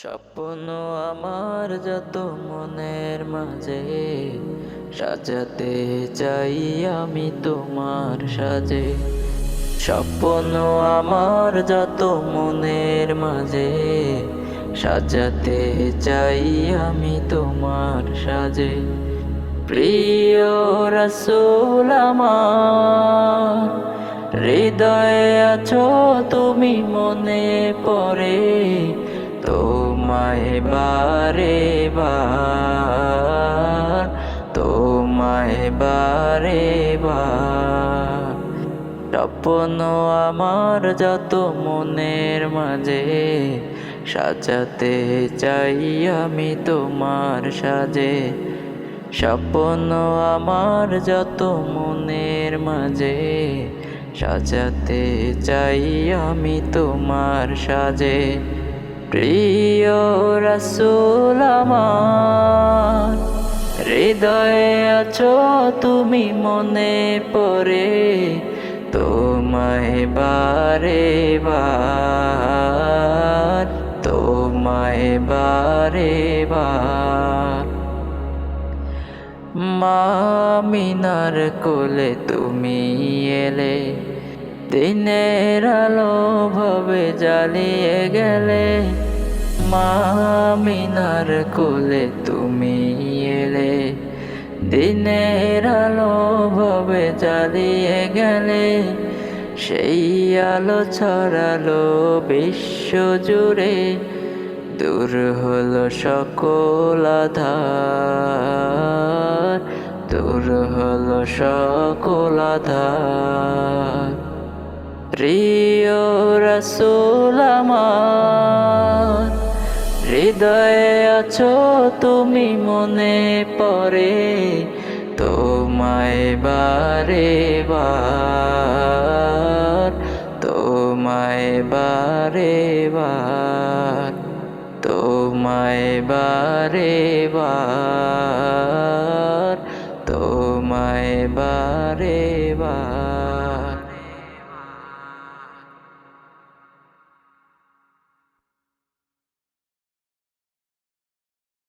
স্বপ্ন আমার যত মনের মাঝে সাজাতে চাই আমি তোমার সাজে। স্বপ্ন আমার যত মনের মাঝে সাজাতে চাই আমি তোমার সাজে। প্রিয় রাসূল আমার, হৃদয়ে আছো তুমি, মনে পড়ে তোমায় বারে বার, তোমায় বারে বার। স্বপ্ন আমার যত মনের মাঝে সাজাতে চাই আমি তোমার সাজে। স্বপ্ন আমার যত মনের মাঝে সাজাতে চাই আমি তোমার সাজে। প্রিয় রাসূল আমার, হৃদয়ে আছো তুমি, মনে পড়ে তোমায় বারে বার, তোমায় বারে বার। মা আমিনার কোলে তুমি এলে, দিনের আলো ভাবে জ্বালিয়ে গেলে। মা আমিনার কোলে তুমি এলে, দিনের আলো ভাবে জ্বালিয়ে গেলে। সেই আলো ছড়ালো বিশ্ব জুড়ে, দূর হলো সকল আঁধার, দূর হলো সকল আঁধার। প্রিয় রাসূল আমার, হৃদয়ে আছো তুমি, মনে পড়ে তোমায় বারে বার, তোমায় বারে বার, তোমায় বারে বার, তোমায় বারে বার।